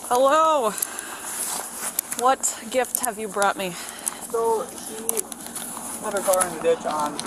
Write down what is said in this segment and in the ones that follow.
Hello. What gift have you brought me? So she put her car in the ditch on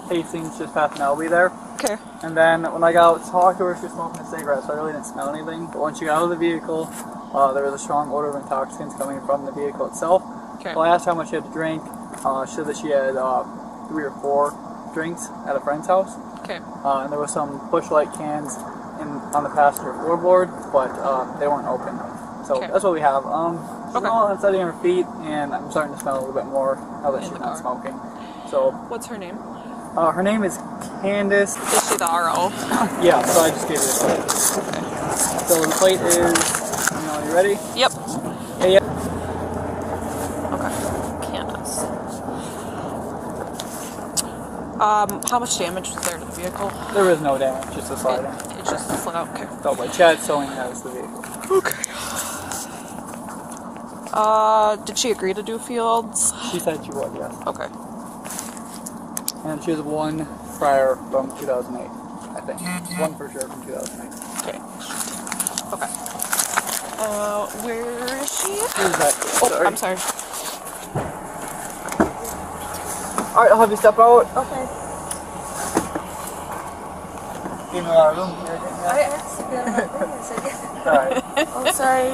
Hastings, just past Melby there. Okay. And then when I got out to talk to her, she was smoking a cigarette, so I really didn't smell anything. But when she got out of the vehicle, there was a strong odor of intoxicants coming from the vehicle itself. Okay. So I asked how much she had to drink. She said that she had 3 or 4 drinks at a friend's house. Okay. And there was some Busch Light cans on the passenger floorboard, but they weren't open. So that's what we have. She's all unsteady on her feet, and I'm starting to smell a little bit more now that she's not smoking. So what's her name? Her name is Candace. Is she the RO? Yeah, so I just gave her the plate. Okay. So the plate is, you ready? Yep. Yeah. Okay. Candace. How much damage was there to the vehicle? There was no damage, just a sliding. It just slid out. Okay. Felt like Chad sewing has the vehicle. Okay. Did she agree to do fields? She said she would, yes. Okay. And she has one prior from 2008, I think. One for sure from 2008. Okay. Okay. Where is she? Where's that? Oh, sorry. I'm sorry. Alright, I'll have you step out. Okay. Give me a lot of room here. I asked to get on my thing. Alright. I'm sorry.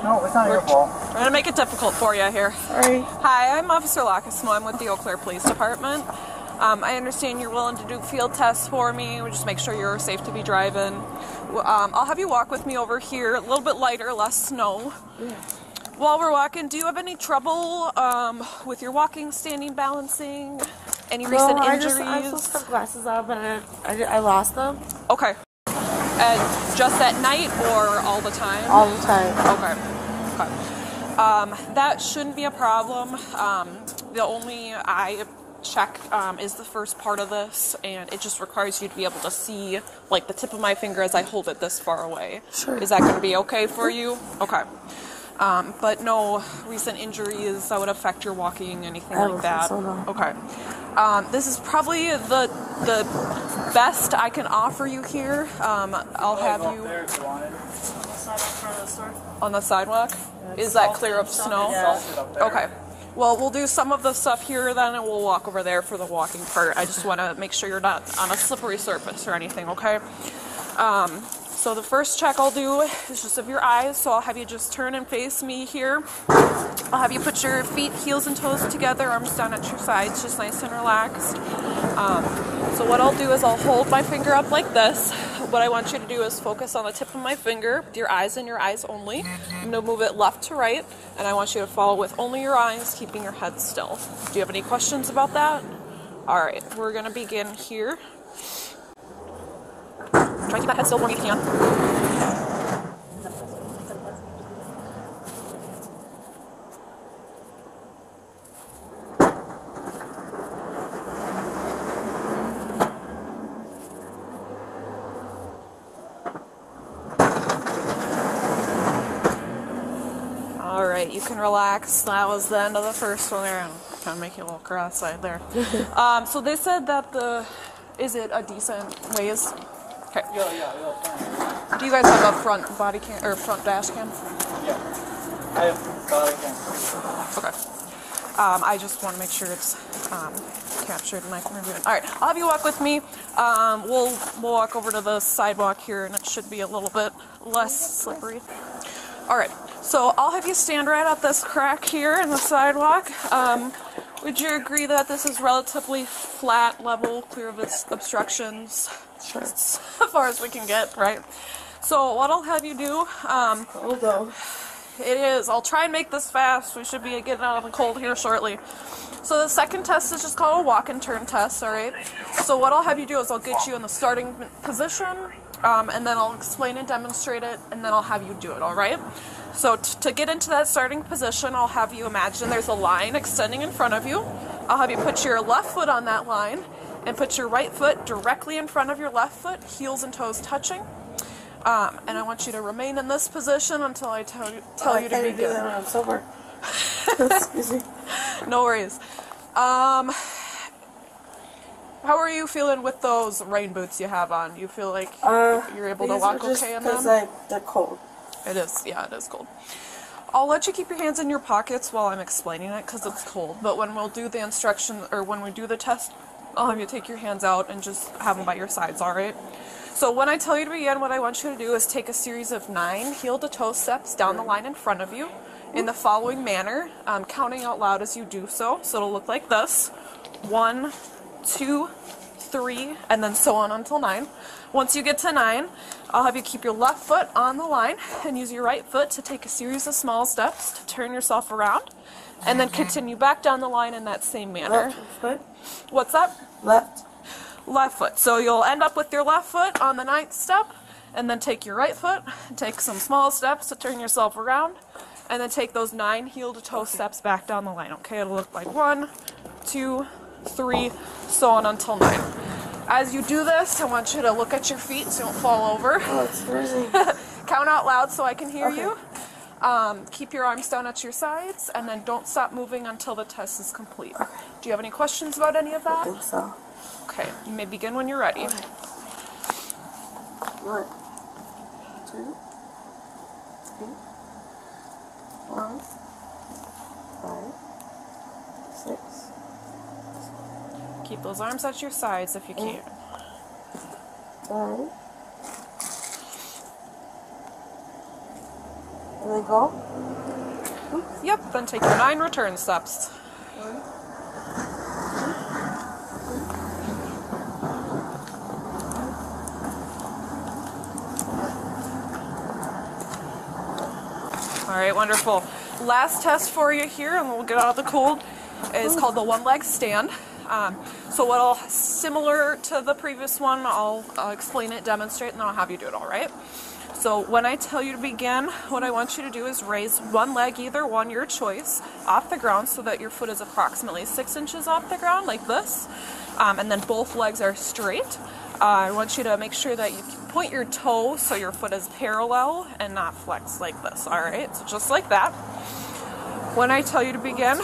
No, it's not your fault. We're going to make it difficult for you here. Sorry. Hi, I'm Officer Lacasmo. I'm with the Eau Claire Police Department. I understand you're willing to do field tests for me. We'll just make sure you're safe to be driving. I'll have you walk with me over here. A little bit lighter, less snow. Yeah. While we're walking, do you have any trouble with your walking, standing, balancing? Any recent injuries? I supposed to have glasses on, but I lost them. Okay. And just at night or all the time? All the time. Okay. Okay. That shouldn't be a problem. The only eye check is the first part of this, and it just requires you to be able to see like the tip of my finger as I hold it this far away. Sure. Is that going to be okay for you? Okay. But no recent injuries that would affect your walking, anything like that. So, no. Okay. This is probably the best I can offer you here. I'll have you on the sidewalk. Is that clear of snow? Okay. Well, we'll do some of the stuff here then, and we'll walk over there for the walking part. I just want to make sure you're not on a slippery surface or anything, okay? So the first check I'll do is just of your eyes, so I'll have you just turn and face me here. I'll have you put your feet, heels, and toes together, arms down at your sides, just nice and relaxed. So what I'll do is I'll hold my finger up like this. What I want you to do is focus on the tip of my finger, with your eyes and your eyes only. I'm going to move it left to right, and I want you to follow with only your eyes, keeping your head still. Do you have any questions about that? All right, we're going to begin here. Try to keep that head still more if you can. Alright, you can relax. That was the end of the first one there. I'm kind of making a little cross-eyed there. So they said that is it a decent ways? Okay. Yeah. Do you guys have a front body cam or front dash cam? Yeah. I have body cam. Okay. I just want to make sure it's captured and I can review it. All right, I'll have you walk with me. We'll walk over to the sidewalk here, and it should be a little bit less slippery. All right. So I'll have you stand right at this crack here in the sidewalk. Would you agree that this is relatively flat, level, clear of its obstructions? Sure. As far as we can get, right? So what I'll have you do, Hold on. it is, I'll try and make this fast. We should be getting out of the cold here shortly. So the second test is just called a walk and turn test, all right? So what I'll have you do is I'll get you in the starting position, and then I'll explain and demonstrate it, and then I'll have you do it, all right? So to get into that starting position, I'll have you imagine there's a line extending in front of you. I'll have you put your left foot on that line and put your right foot directly in front of your left foot, heels and toes touching. And I want you to remain in this position until I tell you to begin. Do that when I'm sober. Excuse me. No worries. How are you feeling with those rain boots you have on? You feel like you're able to walk okay in them? Because they're cold. It is, yeah, it is cold. I'll let you keep your hands in your pockets while I'm explaining it because it's cold. But when we'll do the instruction, or when we do the test, I'll have you take your hands out and just have them by your sides, all right? So when I tell you to begin, what I want you to do is take a series of 9 heel-to-toe steps down the line in front of you in the following manner, counting out loud as you do so. So it'll look like this: 1, 2, 3, and then so on until 9. Once you get to 9, I'll have you keep your left foot on the line and use your right foot to take a series of small steps to turn yourself around, and then continue back down the line in that same manner. Left foot? What's that? Left. Left foot. So you'll end up with your left foot on the 9th step, and then take your right foot, take some small steps to turn yourself around, and then take those 9 heel-to-toe steps back down the line. Okay, it'll look like 1, 2, 3, so on until 9. As you do this, I want you to look at your feet so you don't fall over. Oh, it's freezing. Count out loud so I can hear Okay. you. Keep your arms down at your sides, and then don't stop moving until the test is complete. Okay. Do you have any questions about any of I that? think so. Okay, you may begin when you're ready. Okay. 1, 2, 3, 4, 5, 6. Keep those arms at your sides if you can. 9. And then go. Yep, then take your 9 return steps. Alright, wonderful. Last test for you here, and we'll get out of the cold, is called the one-leg stand. So similar to the previous one, I'll explain it, demonstrate, and then I'll have you do it, alright? So when I tell you to begin, what I want you to do is raise one leg, either one, your choice, off the ground so that your foot is approximately 6 inches off the ground, like this. And then both legs are straight. I want you to make sure that you point your toe so your foot is parallel and not flexed like this, alright? So just like that. When I tell you to begin...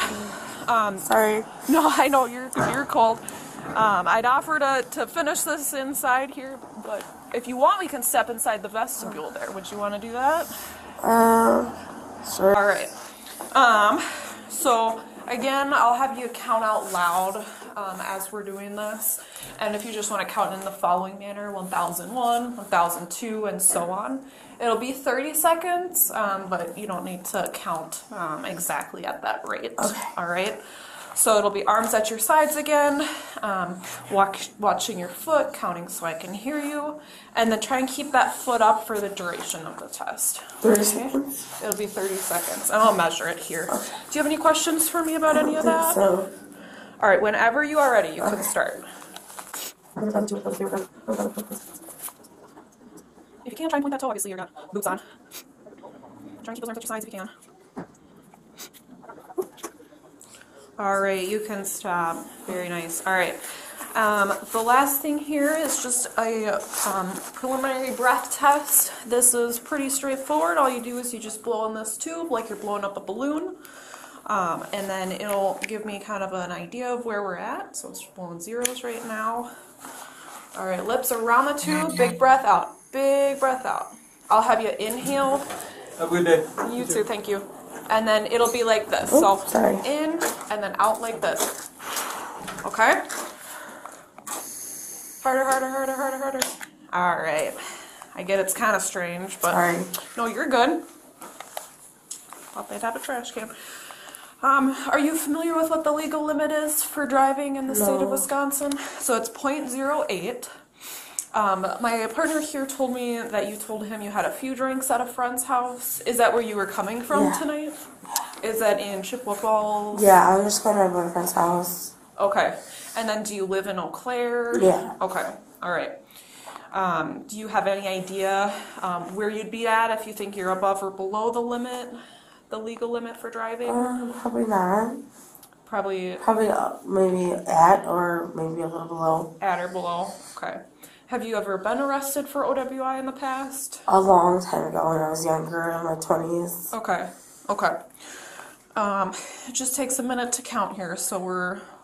Sorry. No, I know, you're cold. I'd offer to finish this inside here, but if you want, we can step inside the vestibule there. Would you want to do that? Sure. All right. So again, I'll have you count out loud as we're doing this, and if you just want to count in the following manner: 1001, 1002, and so on. It'll be 30 seconds, but you don't need to count exactly at that rate. Okay. All right. So it'll be arms at your sides again, watching your foot, counting so I can hear you, and then try and keep that foot up for the duration of the test. 30 seconds? It'll be 30 seconds, and I'll measure it here. Okay. Do you have any questions for me about any of that? So. All right, whenever you are ready, you can start. If you can, try and point that toe. Obviously, you've got boots on. Try and keep those arms at your sides if you can. All right, you can stop. Very nice. All right. The last thing here is just a preliminary breath test. This is pretty straightforward. All you do is you just blow in this tube like you're blowing up a balloon. And then it'll give me kind of an idea of where we're at. So it's blowing zeros right now. All right, lips around the tube. Big breath out. Big breath out. I'll have you inhale. Have a good day. You too, thank you. And then it'll be like this. Oh, so sorry. in and then out like this. Okay? Harder, harder, harder, harder, harder. All right. I get it's kind of strange, but Sorry. no, you're good. Thought they'd have a trash can. Are you familiar with what the legal limit is for driving in the state of Wisconsin? So it's 0.08. My partner here told me that you told him you had a few drinks at a friend's house. Is that where you were coming from tonight? Is that in Chippewa Falls? Yeah, I was just going to my boyfriend's house. Okay. And then do you live in Eau Claire? Yeah. Okay. All right. Do you have any idea where you'd be at if you think you're above or below the limit, the legal limit for driving? Probably not. Probably Maybe at or maybe a little below. at or below. Okay. Have you ever been arrested for OWI in the past? A long time ago when I was younger, in my 20s. Okay. Okay. It just takes a minute to count here, so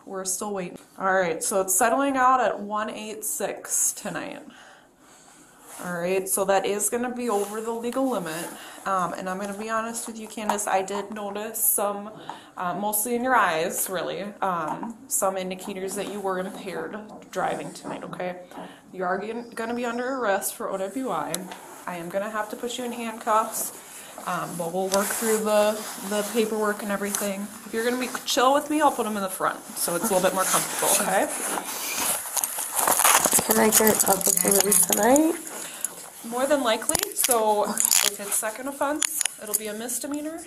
we're still waiting. All right, so it's settling out at 186 tonight. All right, so that is going to be over the legal limit. And I'm going to be honest with you, Candace, I did notice some, mostly in your eyes, really, some indicators that you were impaired driving tonight, okay? You are going to be under arrest for OWI. I am going to have to put you in handcuffs, but we'll work through the paperwork and everything. If you're going to be chill with me, I'll put them in the front, so it's a little bit more comfortable, okay? Can I get a booking release tonight? More than likely. So if it's second offense, it'll be a misdemeanor.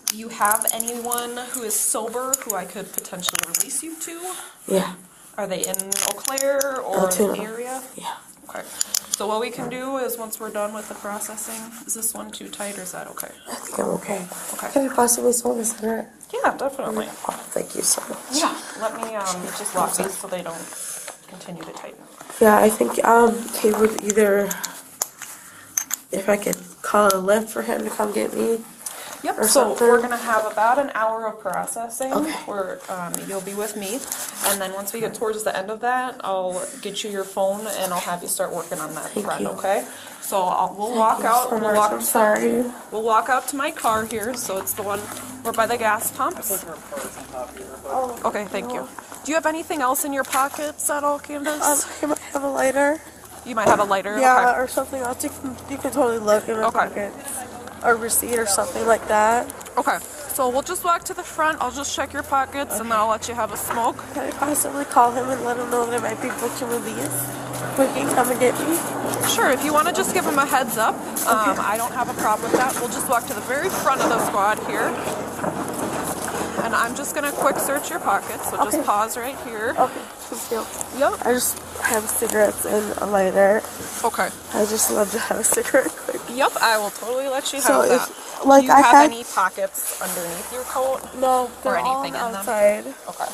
Do you have anyone who is sober who I could potentially release you to? Yeah. Are they in Eau Claire or in the area? Yeah. Okay. So what we can do is once we're done with the processing, is this one too tight or is that okay? I think I'm okay. Okay. Can I possibly solve this in it? Yeah, definitely. Oh, thank you so much. Yeah. Let me just lock these so they don't continue to tighten. Yeah, I think Kate would either, if I could call a Lyft for him to come get me. Yep, or so something. we're going to have about an hour of processing Okay. where you'll be with me. And then once we get towards the end of that, I'll get you your phone and I'll have you start working on that Thank front, you. okay? So we'll walk out. So We'll much. walk, I'm sorry. we'll walk out to my car here. So it's the one we're by the gas pumps. Okay, thank you. Do you have anything else in your pockets at all, Candace? I might have a lighter. You might have a lighter. Yeah, Okay. or something else. You can totally look in my Okay. pocket. A receipt or something like that. Okay. So we'll just walk to the front. I'll just check your pockets and then I'll let you have a smoke. Can I possibly call him and let him know that I might be booked to release? When he can come and get me? Sure, if you want to just give him a heads up, I don't have a problem with that. We'll just walk to the very front of the squad here. And I'm just going to quick search your pockets, so just pause right here. Okay, thank you. Yep. I just have cigarettes and a lighter. Okay. I just love to have a cigarette quick. Yep, I will totally let you have So that. if, like, Do you I have had any pockets underneath your coat? no, they're or all anything in them? outside. Okay.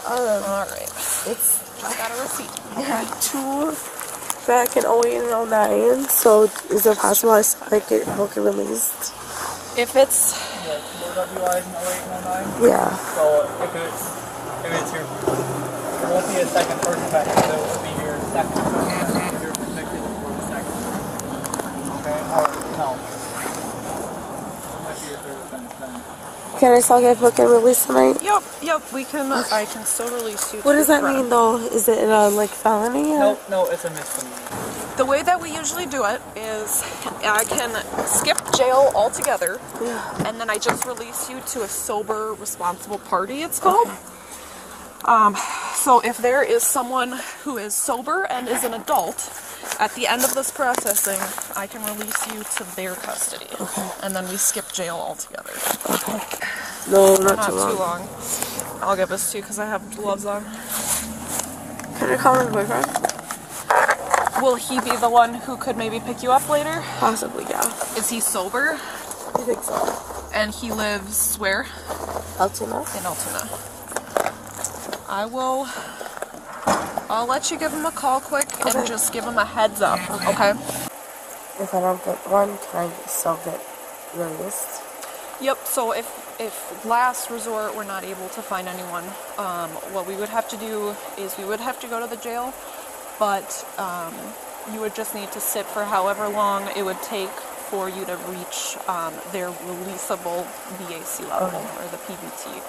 All right. It's Just got a receipt. I had two back in 08 and 09. So is it possible I get book released? If it's... OWIs in 08 and 09. Yeah. So if it's your, it won't be a second first offense, it will be your second offense if you're convicted for the second. Okay? Or, no. It might be your third offense then. Can I still get book and release tonight? Yep, we can, I can still release you. What does that mean though? Is it like felony? Or? No, it's a misdemeanor. The way that we usually do it is I can skip jail altogether, and then I just release you to a sober, responsible party, it's called. So if there is someone who is sober and is an adult, at the end of this processing, I can release you to their custody. Okay. And then we skip jail altogether. Okay. No, not Too too long. long. I'll give this to you because I have gloves on. Can I call my boyfriend? Will he be the one who could maybe pick you up later? Possibly, yeah. Is he sober? I think so. And he lives where? Altoona? In Altoona. I'll let you give him a call quick and just give him a heads up, okay? If I don't get one, can I still get released? Yep, so if last resort we're not able to find anyone, what we would have to do is we would have to go to the jail, but you would just need to sit for however long it would take for you to reach their releasable BAC level, or the PBT.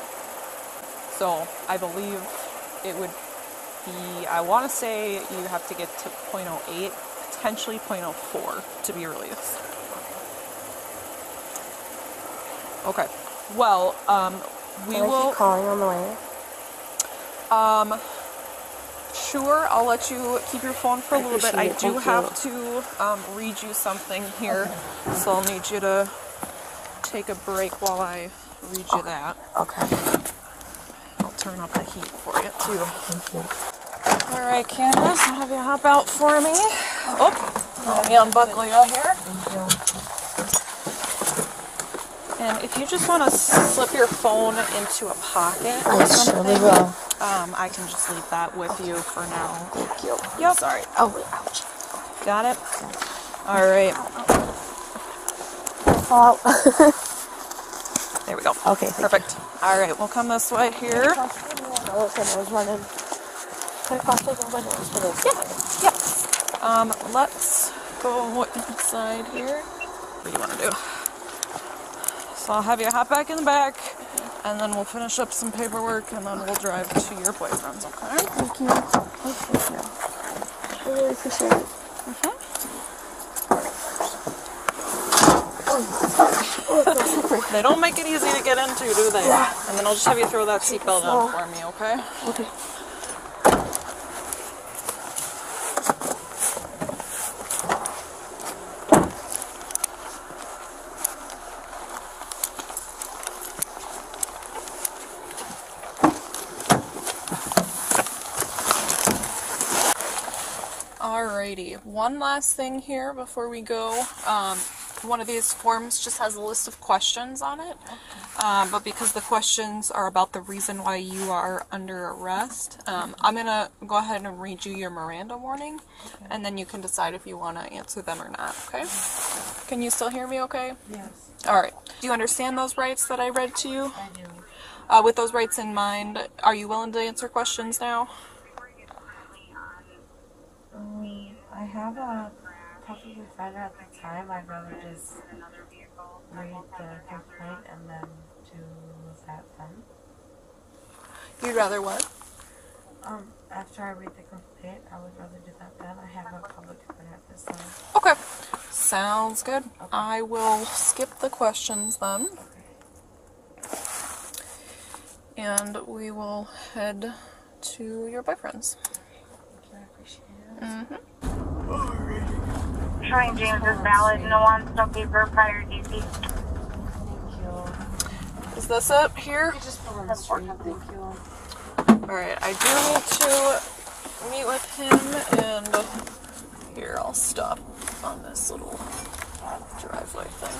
So I believe it would be, I want to say you have to get to 0.08, potentially 0.04 to be released. Okay. Well, we Can I will... keep calling on the way? Sure, I'll let you keep your phone for a little bit. I do Thank have to read you something here, so I'll need you to take a break while I read you that. Okay. I'll turn up the heat for you, too. Thank you. Alright, Candace, I'll have you hop out for me. Oh, let me unbuckle you here. Thank you. And if you just want to slip your phone into a pocket I or something, surely will. I can just leave that with you for now. Thank you. Yep. Sorry. Oh, wait, ouch. Got it? Alright. Fall. There we go. Okay, Perfect. Alright, we'll come this way here. I was running. Can I possibly go my nose for this? Yeah. Let's go inside here. What do you want to do? So I'll have you hop back in the back, and then we'll finish up some paperwork, and then we'll drive to your boyfriend's, okay? Thank you. I really appreciate it. They don't make it easy to get into, do they? Yeah. And then I'll just have you throw that seatbelt on for me, okay? Okay. Alrighty, one last thing here before we go. One of these forms just has a list of questions on it, but because the questions are about the reason why you are under arrest, I'm going to go ahead and read you your Miranda warning, and then you can decide if you want to answer them or not, okay? Can you still hear me okay? Yes. Alright. Do you understand those rights that I read to you? I do. With those rights in mind, are you willing to answer questions now? I have a public defender at the time. I'd rather just read the complaint and then do that then. You'd rather what? After I read the complaint, I would rather do that then. I have a public defender at this time. Okay. Sounds good. Okay. I will skip the questions then. And we will head to your boyfriend's. Thank you, I appreciate it. Mm-hmm. Showing James is valid. No one, no paper prior duty. Thank you. Is this it here? You just put on the street. Thank you. Alright, I do need to meet with him, and here, I'll stop on this little driveway thing.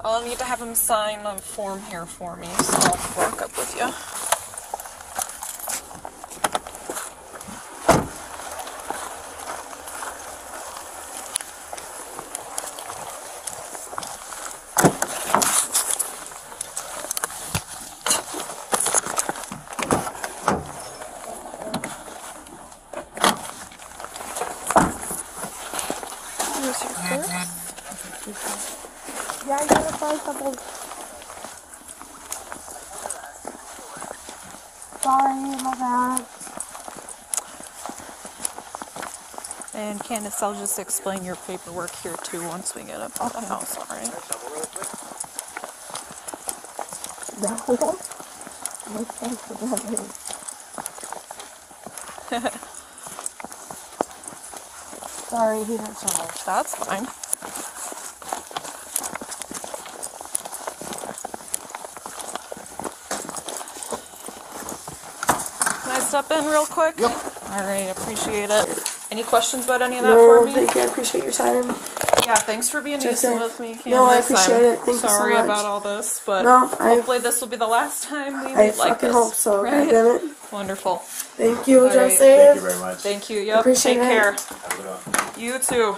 I'll need to have him sign a form here for me, so I'll walk up with you. Yeah, I gotta find something. Sorry, my bad. And Candace, I'll just explain your paperwork here too once we get up to the house, alright? Sorry, he hurt so much. That's fine. Can I step in real quick? Yep. Alright, appreciate it. Any questions about any of that for me? Thank you. I appreciate your time. Yeah, thanks for being decent with me, Candace. No, I appreciate it. Thank you so sorry much. about all this, but No, hopefully this will be the last time we I meet like fucking this. hope so. Right? Goddammit. Wonderful. Thank you, All right. Joseph. Thank you very much. Thank you. Yep. Appreciate Take it. care. Have a good one. You too.